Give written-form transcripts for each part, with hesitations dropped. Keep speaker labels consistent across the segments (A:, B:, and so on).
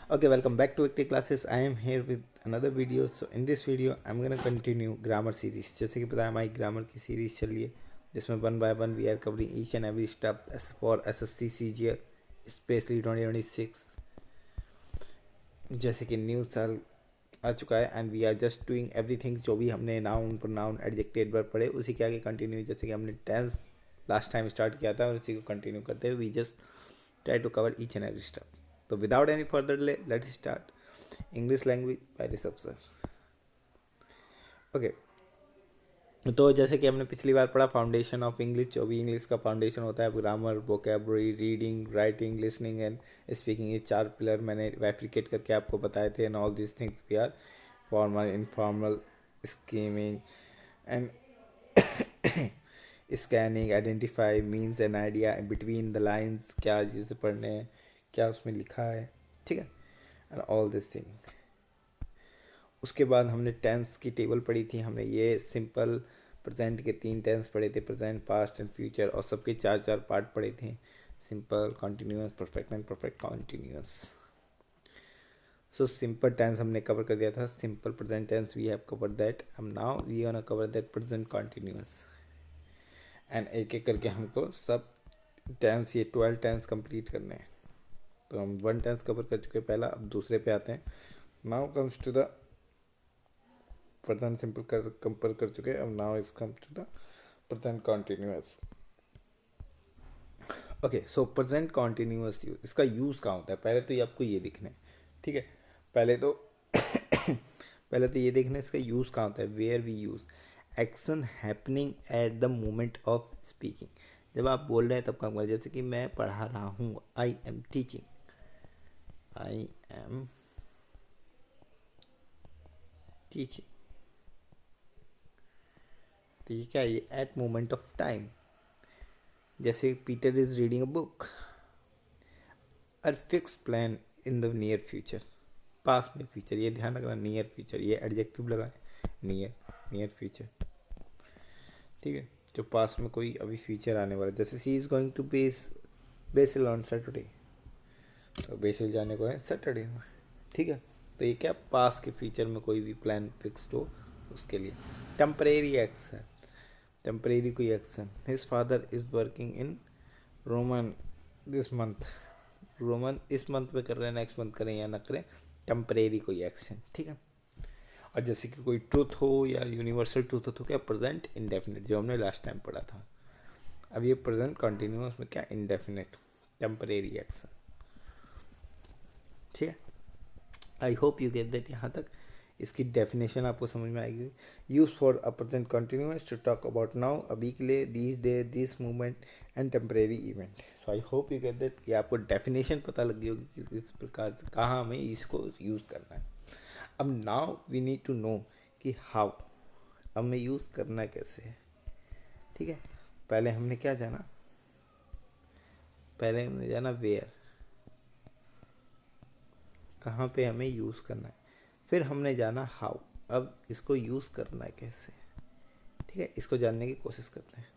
A: Okay, welcome back to Active Classes. I am here with another video. So in this video, I'm gonna continue grammar series. जैसे कि पता है हमारी grammar की series चल रही है जिसमें one by one we are covering each and every step as for SSC CGL, especially 2026. जैसे कि न्यू साल आ चुका है and we are just doing everything जो भी हमने नाउन प्रोनाउन एडजेक्टिव वर्ब पढ़े उसी के आगे कंटिन्यू जैसे कि हमने टेंस लास्ट टाइम स्टार्ट किया था और उसी को कंटिन्यू करते हुए we just try to cover each and every step. तो without any further delay let's start English language by this अफसर. ओके, तो जैसे कि हमने पिछली बार पढ़ा फाउंडेशन ऑफ इंग्लिश, जो भी इंग्लिश का फाउंडेशन होता है grammar, vocabulary, reading, writing, listening and speaking, ये चार पिलर मैंने वैफ्रिकेट करके आपको बताए थे. And all this things we are formal, informal, skimming and scanning, identify, means an idea between the lines, क्या चीज़ें पढ़ने हैं, क्या उसमें लिखा है, ठीक है, एंड ऑल दिस थिंग. उसके बाद हमने टेंस की टेबल पढ़ी थी. हमने ये सिंपल प्रेजेंट के 3 टेंस पढ़े थे, प्रेजेंट, पास्ट एंड फ्यूचर, और सबके 4 पार्ट पढ़े थे. Simple, continuous, perfect and perfect continuous. So simple tense हमने कवर कर दिया था. Simple present tense we have cover that. अब now we gonna cover that present continuous and एक एक करके हमको सब टेंस, ये 12 टेंस कंप्लीट करने हैं. तो हम 1 टेंस कवर कर चुके पहला. अब दूसरे पे आते हैं. Now comes to the present simple compare कर चुके. अब now is come to the present continuous. Okay, so present continuous use, इसका यूज़ कहाँ होता है पहले तो ये आपको ये दिखना है, ठीक है. पहले तो पहले तो ये देखना है इसका यूज़ कहाँ होता है. Where we use action happening at the moment of speaking. जब आप बोल रहे हैं तब काम करें. जैसे कि मैं पढ़ा रहा हूँ, I am teaching, I am teaching, ठीक है. ये एट मोमेंट ऑफ टाइम. जैसे Peter is reading a book. और fix plan in the near future, पास में फ्यूचर, ये ध्यान रखना. नियर फ्यूचर, ये एडजेक्टिव लगाए. नियर, नियर फ्यूचर, ठीक है. जो पास में कोई अभी फ्यूचर आने वाला. जैसे she is going to Basil on Saturday, तो बेसिल जाने को है सैटरडे, ठीक है. तो ये क्या, पास के फ्यूचर में कोई भी प्लान फिक्स्ड हो उसके लिए. टेम्परेरी एक्शन, टेम्परेरी कोई action. His father is working in Roman this month. Roman इस मंथ में कर रहे हैं, नेक्स्ट मंथ करें या ना करें, टेम्परेरी कोई एक्शन, ठीक है. और जैसे कि कोई ट्रूथ हो या यूनिवर्सल ट्रूथ हो तो क्या, प्रेजेंट इंडेफिनिट, जो हमने लास्ट टाइम पढ़ा था. अब ये प्रेजेंट कंटिन्यूअस में क्या, इंडेफिनिट, टेम्परेरी एक्शन, ठीक है. I hope you get that. यहाँ तक इसकी डेफिनेशन आपको समझ में आएगी. Use for a present continuous to talk about now, अभी के लिए, this day, this moment and temporary event. So I hope you get that कि आपको डेफिनेशन पता लग गई होगी कि किस प्रकार से कहाँ हमें इसको यूज़ करना है. अब now we need to know कि हाउ, अब हमें यूज़ करना कैसे है, ठीक है. पहले हमने क्या जाना, पहले हमने जाना वेयर, कहाँ पे हमें यूज़ करना है. फिर हमने जाना हाउ, अब इसको यूज़ करना है कैसे, ठीक है. इसको जानने की कोशिश करते हैं.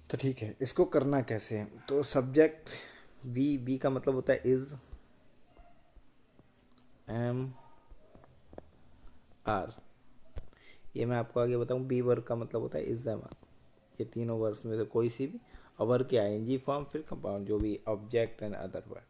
A: तो ठीक है, इसको करना कैसे है. तो सब्जेक्ट वी का मतलब होता है इज, एम, आर. ये मैं आपको आगे बताऊँ. बी वर्ग का मतलब होता है इज, एम, आर. ये तीनों वर्ड्स में से कोई सी भी, और वर्ग के आईएनजी फॉर्म, फिर कंपाउंड, जो भी object and other word.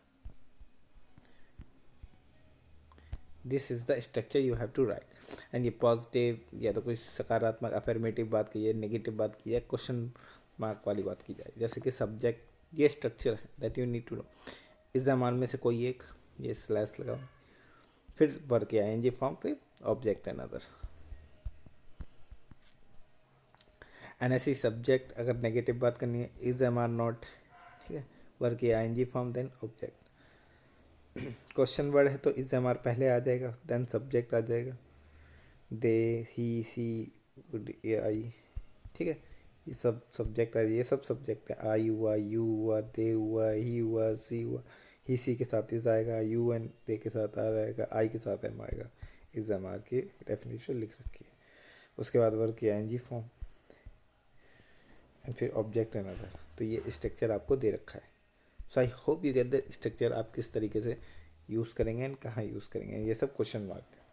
A: This is the structure you have to write. And ये पॉजिटिव या तो कोई सकारात्मक अफर्मेटिव बात की जाए, नेगेटिव बात की जाए, क्वेश्चन मार्क वाली बात की जाए. जैसे कि सब्जेक्ट, ये स्ट्रक्चर है that you need to know. इस जमान में से कोई एक, ये स्लैश लगाओ, फिर वर्ग के आईएनजी फॉर्म, फिर ऑब्जेक्ट एंड अदर. एंड ऐसी सब्जेक्ट अगर नेगेटिव बात करनी है, इज, एम, आर, नॉट, ठीक है, वर्ग के ING form, then object. Question word है तो इज, एम, आर पहले आ जाएगा, देन सब्जेक्ट आ जाएगा. दे, ही, सी, वुड, आई, ठीक है. ये सब सब्जेक्ट है, ये सब सब्जेक्ट है. आई हुआ, यू हुआ, दे हुआ, ही हुआ, सी हुआ. ही सी के साथ इज आएगा, यू एंड दे के साथ आ जाएगा, आई के साथ एम आएगा. इज, एम, आर की डेफिनेशन लिख रखी है. उसके बाद वर्ग की आईएनजी फॉर्म एंड फिर ऑब्जेक्ट एंड अदर. तो ये स्ट्रक्चर आपको दे रखा है, so I hope you get the structure, आप किस तरीके से यूज़ करेंगे एंड कहाँ यूज़ करेंगे, ये सब क्वेश्चन मार्क है।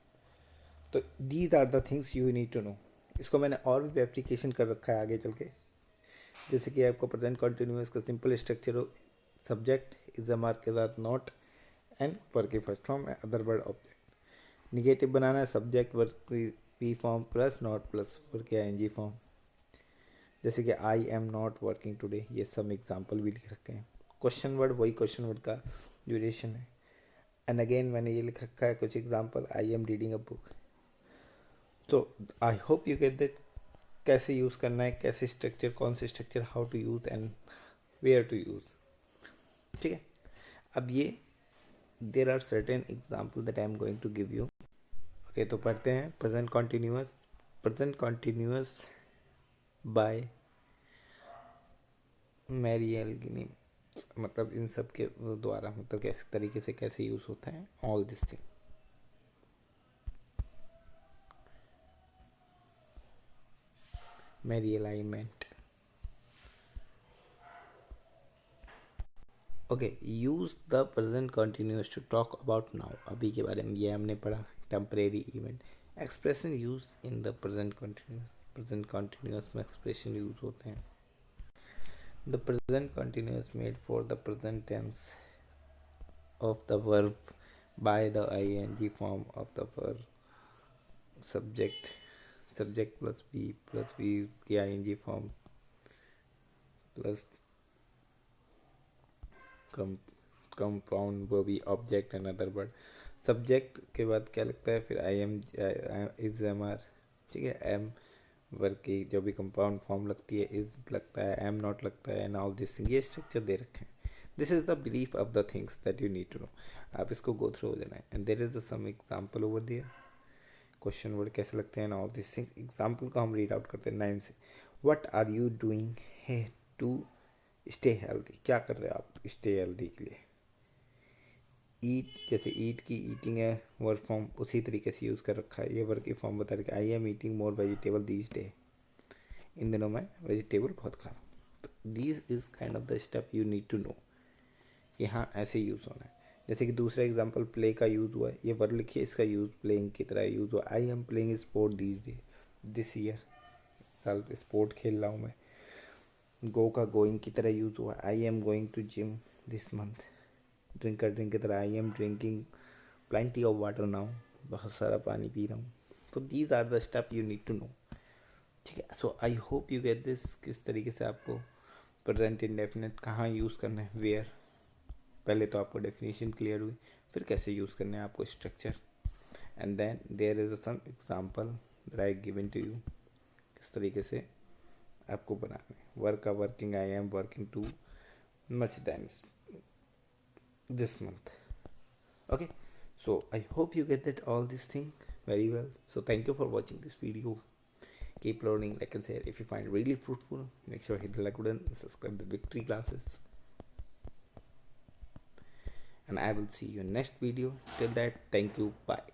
A: तो these are the things you need to know. इसको मैंने और भी एप्लीकेशन कर रखा है आगे चल के, जैसे कि आपको प्रेजेंट कंटिन्यूअस का सिंपल स्ट्रक्चर हो, सब्जेक्ट इज अ मार्क के साथ नॉट एंड वर्क के first form other word object. Negative बनाना है, subject work P form plus not plus work के आईएनजी फॉर्म, जैसे कि I am not working today, ये सब एग्जाम्पल भी लिख रखे हैं। क्वेश्चन वर्ड वही क्वेश्चन वर्ड का ड्यूरेशन है। एंड अगेन मैंने ये लिख रखा है कुछ example, I am reading a book. तो I hope you get that कैसे यूज़ करना है, कैसे स्ट्रक्चर, कौन से structure, how to use and where to use. ठीक है, अब ये there are certain example that I am going to give you. Okay, तो पढ़ते हैं। Present continuous, present continuous by मैरियल गिनी, मतलब इन सब के द्वारा, मतलब कैसे तरीके से कैसे यूज़ होता है ऑल दिस थिंग। मेरी alignment. Okay, use the present continuous to talk about now, अभी के बारे में, ये हमने पढ़ा। Temporary event, expression use in the present continuous, present continuous में एक्सप्रेशन यूज होते हैं। The present continuous made for the present tense of the verb by the ING form of the verb, subject, subject plus be की ING form plus compound वो भी object and other word. Subject के बाद क्या लगता है फिर I am is am are, ठीक है, एम वर्क की जो भी कंपाउंड फॉर्म लगती है, इज लगता है, एम नॉट लगता है, एंड ऑल दिस थिंग, ये स्ट्रक्चर दे रखे हैं। This is the belief of the things that you need to know. आप इसको गो थ्रू हो जाना है। And there is some example over there, question word कैसे लगते हैं, ऑल दिस थिंग। एग्जाम्पल को हम रीड आउट करते हैं 9 से। व्हाट आर यू डूइंग है टू स्टे हेल्दी, क्या कर रहे हो आप स्टे हेल्दी के लिए। ईट, जैसे ईट की ईटिंग है वर्क फॉर्म, उसी तरीके से यूज़ कर रखा है। ये वर्क की फॉर्म बता रही है, I am eating more vegetable these day, इन दिनों मैं वेजिटेबल बहुत खा रहा हूँ। तो these is kind of the stuff you need to know कि हाँ ऐसे यूज़ होना है। जैसे कि दूसरा एग्जांपल प्ले का यूज़ हुआ है, ये वर्ड लिखिए, इसका यूज़ प्लेइंग की तरह यूज़ हुआ। I am playing sport these day, this year, साल स्पोर्ट खेल रहा हूँ मैं। गो का गोइंग की तरह यूज़ हुआ, I am going to gym this month. Drink का ड्रिंक की तरह, I am drinking plenty of water now, बहुत सारा पानी पी रहा हूँ। तो these are the step you need to know. ठीक है, so I hope you get this, किस तरीके से आपको प्रेजेंट इंडेफिनिट कहाँ यूज़ करना है, वेयर। पहले तो आपको डेफिनेशन क्लियर हुई, फिर कैसे यूज़ करना है आपको structure, and then there is some example that I given to you, किस तरीके से आपको बनाना है। वर्क का working, I am working too much then this month. Okay, so I hope you get that all this thing very well. So thank you for watching this video. Keep learning, like and share. If you find it really fruitful, make sure hit the like button and subscribe to Victory Classes, and I will see you in next video. Till that, thank you, bye.